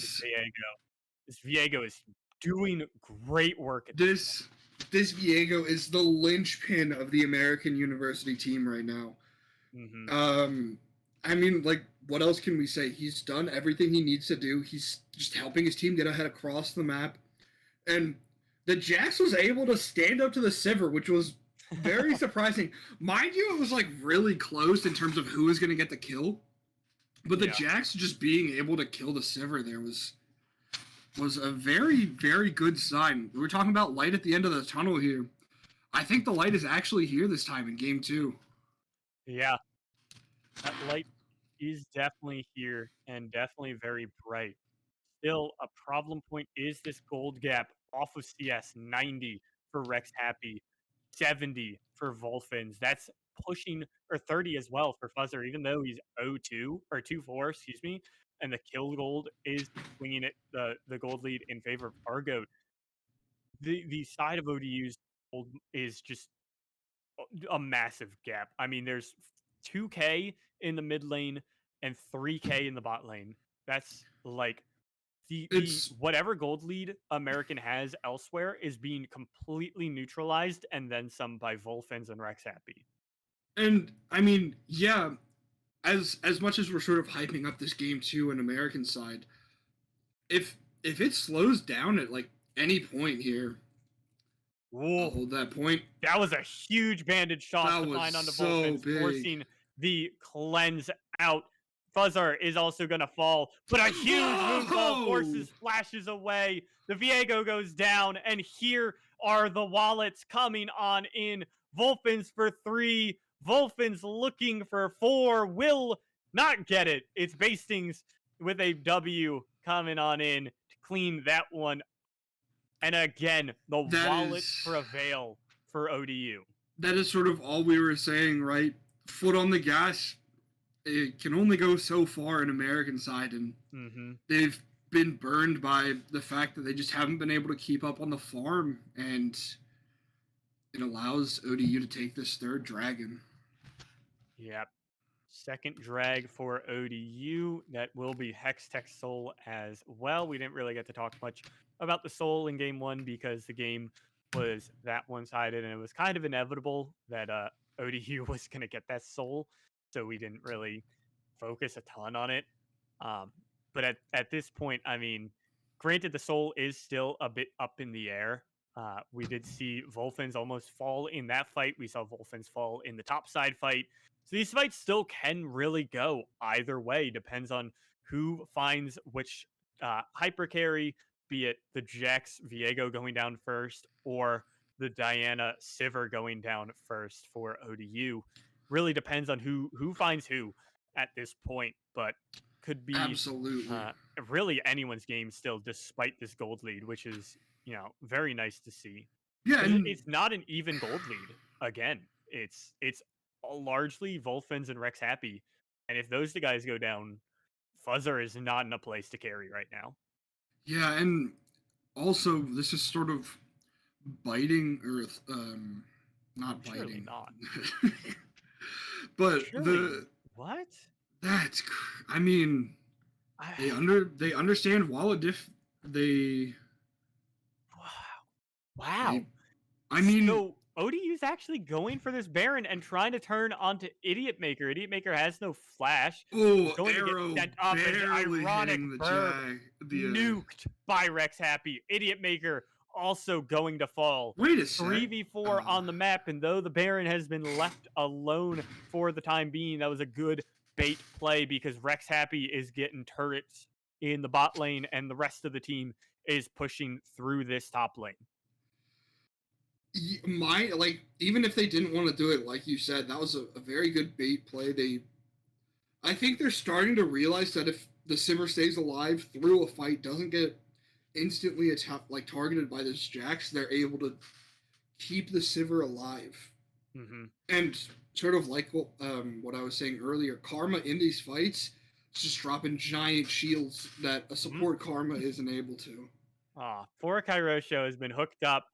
This Viego is doing great work. This Viego is the linchpin of the American University team right now. Mm-hmm. I mean, like, what else can we say? He's done everything he needs to do. He's just helping his team get ahead across the map. And the Jax was able to stand up to the Sivir, which was very surprising. Mind you, it was, like, really close in terms of who was going to get the kill. But the Jax just being able to kill the Sivir there was a very, very good sign. We were talking about light at the end of the tunnel here. I think the light is actually here this time in Game 2. Yeah. That light is definitely here and definitely very bright. Still, a problem point is this gold gap off of CS. 90 for Rex Happy, 70 for Volfins. That's pushing, or 30 as well for Fuzzer, even though he's 0-2, or 2-4, excuse me, and the kill gold is swinging it, the gold lead in favor of Argo. The side of ODU's gold is just a massive gap. I mean, there's 2K in the mid lane and 3K in the bot lane. That's like the whatever gold lead American has elsewhere is being completely neutralized and then some by Volfins and Rex Happy. And I mean, yeah, as much as we're sort of hyping up this game too on American side, if it slows down at like any point here, I'll hold that point. That was a huge bandage shot to find onto Volfins, forcing the cleanse out. Fuzzar is also going to fall, but a huge moonfall forces flashes away. The Viego goes down, and here are the wallets coming on in. Volfins for 3. Volfins looking for 4. Will not get it. It's Bastings with a W coming on in to clean that one. And again, the wallets prevail for ODU. That is sort of all we were saying, right? Foot on the gas. It can only go so far in American side, and they've been burned by the fact that they just haven't been able to keep up on the farm, and it allows ODU to take this third dragon. Yep. Second drag for ODU. That will be Hextech Soul as well. We didn't really get to talk much about the Soul in Game 1 because the game was that one-sided, and it was kind of inevitable that ODU was going to get that Soul. So we didn't really focus a ton on it. But at this point, I mean, granted, the Soul is still a bit up in the air. We did see Volfins almost fall in that fight. We saw Volfins fall in the top side fight. So these fights still can really go either way. Depends on who finds which hyper carry, be it the Jax Viego going down first or the Diana Sivir going down first for ODU. Really depends on who finds who at this point, but could be absolutely really anyone's game still, despite this gold lead, which is very nice to see. Yeah, it's not an even gold lead. Again, it's largely Volfins and Rex Happy, and if those two guys go down, Fuzzar is not in a place to carry right now. Yeah, and also this is sort of biting, or not biting. Surely not. But surely. What? That's, I mean, they understand wallet diff. Wow. I mean, so ODU's actually going for this Baron and trying to turn onto Idiot Maker. Idiot Maker has no flash. Oh, going arrow to get sent up an ironic nuked by Rex Happy. Idiot Maker also going to fall. Wait a second. 3v4 on the map, and though the Baron has been left alone for the time being, that was a good bait play because Rex Happy is getting turrets in the bot lane, and the rest of the team is pushing through this top lane. Even if they didn't want to do it, like you said, that was a very good bait play. I think they're starting to realize that if the Sivir stays alive through a fight, doesn't get instantly targeted by this Jax, they're able to keep the Sivir alive. Mm-hmm. And sort of like what I was saying earlier, Karma in these fights is just dropping giant shields that a Mm-hmm. support Karma isn't able to. Poor Kairosho has been hooked up,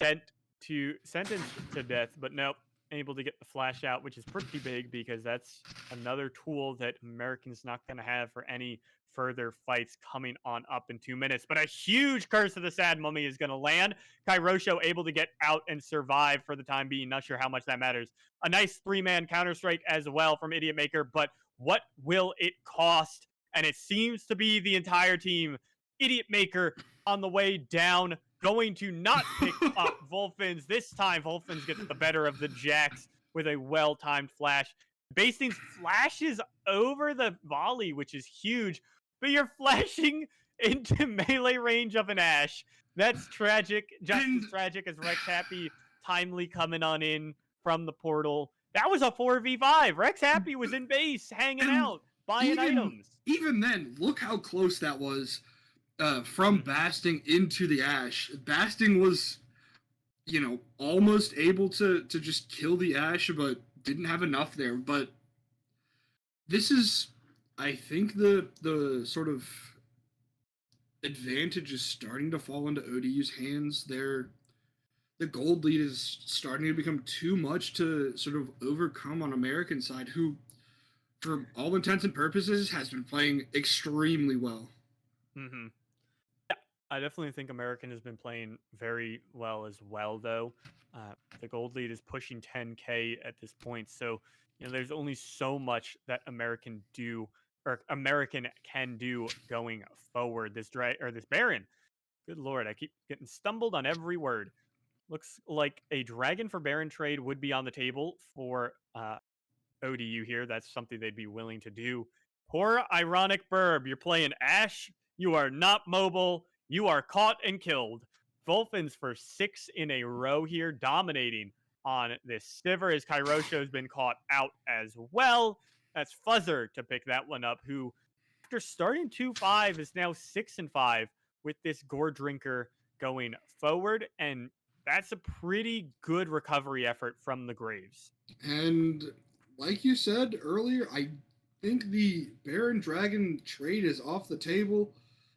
sentenced to death, but nope, able to get the flash out, which is pretty big because that's another tool that American's not going to have for any further fights coming on up in 2 minutes. But a huge Curse of the Sad Mummy is going to land. Kairosho able to get out and survive for the time being. Not sure how much that matters. A nice 3-man Counter Strike as well from Idiot Maker, but what will it cost? And it seems to be the entire team. Idiot Maker on the way down, going to not pick up Volfins. This time, Volfins gets the better of the Jacks with a well-timed flash. Bastings flashes over the volley, which is huge, but you're flashing into melee range of an Ashe. That's tragic, just as tragic as Rex Happy timely coming on in from the portal. That was a 4v5. Rex Happy was in base, hanging out, buying items. Even then, look how close that was. From Basting into the Ashe. Basting was, almost able to just kill the Ashe, but didn't have enough there. But this is, I think, the sort of advantage is starting to fall into ODU's hands. The gold lead is starting to become too much to sort of overcome on American side, who, for all intents and purposes, has been playing extremely well. Mm-hmm. I definitely think American has been playing very well as well, though. The gold lead is pushing 10K at this point, so there's only so much that American can do going forward. This Baron, good lord, I keep getting stumbled on every word. Looks like a Dragon for Baron trade would be on the table for ODU here. That's something they'd be willing to do. Poor Ironic Burb, you're playing Ashe. You are not mobile. You are caught and killed. Volfins for 6 in a row here, dominating on this Sivir as Kairosho has been caught out as well. That's Fuzzer to pick that one up, who, after starting 2-5, is now 6-5 with this Gore Drinker going forward. And that's a pretty good recovery effort from the Graves. And like you said earlier, I think the Baron Dragon trade is off the table.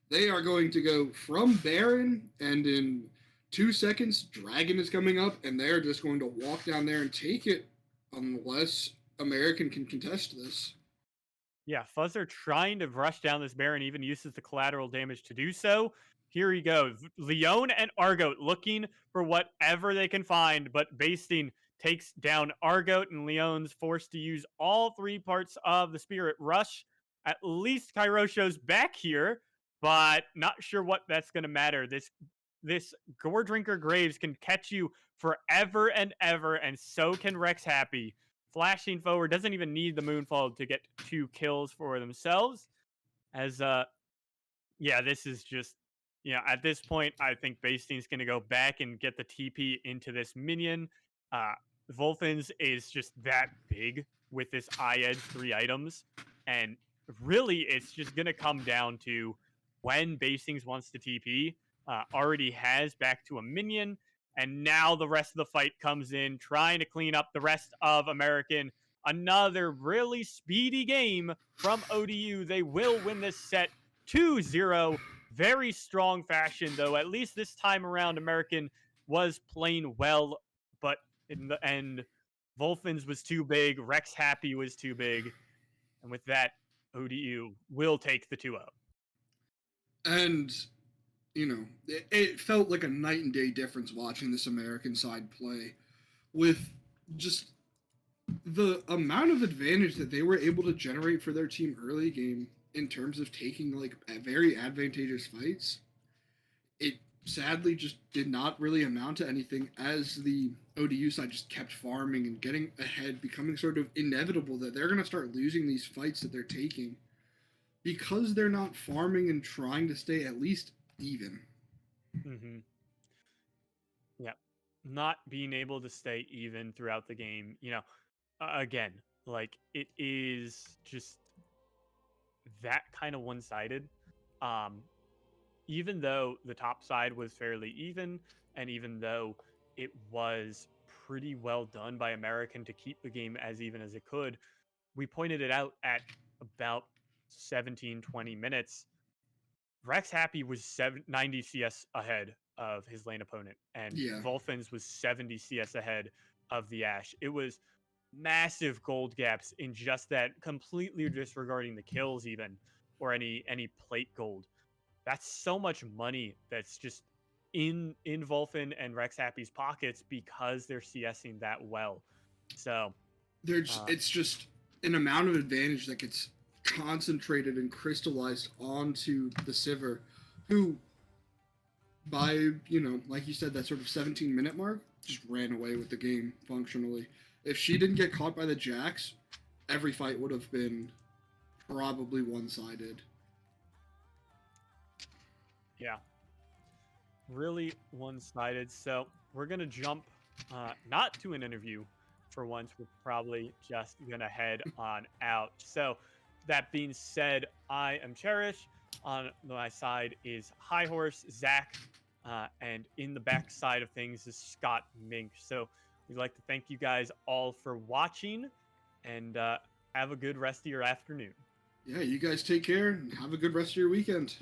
They are going to go from Baron, and in 2 seconds, Dragon is coming up, and they're just going to walk down there and take it unless American can contest this. Yeah, Fuzzer trying to rush down this Baron, even uses the collateral damage to do so. Here he goes. Leon and Argoat looking for whatever they can find, but Basting takes down Argoat, and Leon's forced to use all 3 parts of the Spirit Rush. At least Kairosho's back here, but not sure what that's going to matter. This Gore Drinker Graves can catch you forever and ever, and so can Rex Happy. Flashing forward, doesn't even need the Moonfall to get 2 kills for themselves. As, this is just, at this point, I think Basting's going to go back and get the TP into this minion. Volfins is just that big with this Edge 3 items, and really it's just going to come down to when Bastings wants to TP, already has back to a minion, and now the rest of the fight comes in, trying to clean up the rest of American. Another really speedy game from ODU. They will win this set 2-0. Very strong fashion, though. At least this time around, American was playing well, but in the end, Volfins was too big. Rex Happy was too big. And with that, ODU will take the 2-0. And, it felt like a night and day difference watching this American side play, with just the amount of advantage that they were able to generate for their team early game in terms of taking very advantageous fights. It sadly just did not really amount to anything, as the ODU side just kept farming and getting ahead, becoming sort of inevitable that they're going to start losing these fights that they're taking because they're not farming and trying to stay at least even. Mm-hmm. Yeah. Not being able to stay even throughout the game, again, it is just that kind of one-sided. Even though the top side was fairly even, and even though it was pretty well done by American to keep the game as even as it could. We pointed it out at about 17, 20 minutes. Rex Happy was 90 CS ahead of his lane opponent, and Yeah. Volfins was 70 CS ahead of the Ashe. It was massive gold gaps in just that, completely disregarding the kills even, or any plate gold. That's so much money that's just in Volfin and Rex Happy's pockets because they're CSing that well. So it's just an amount of advantage that gets concentrated and crystallized onto the Sivir, who by, like you said, that sort of 17-minute mark, just ran away with the game functionally. If she didn't get caught by the Jax, every fight would have been probably one-sided. Yeah, really one-sided. So we're gonna jump not to an interview for once. We're probably just gonna head on out. So that being said, I am Cherish. On my side is High Horse, Zach, and in the back side of things is Scott Mink. So we'd like to thank you guys all for watching, and have a good rest of your afternoon. Yeah, you guys take care and have a good rest of your weekend.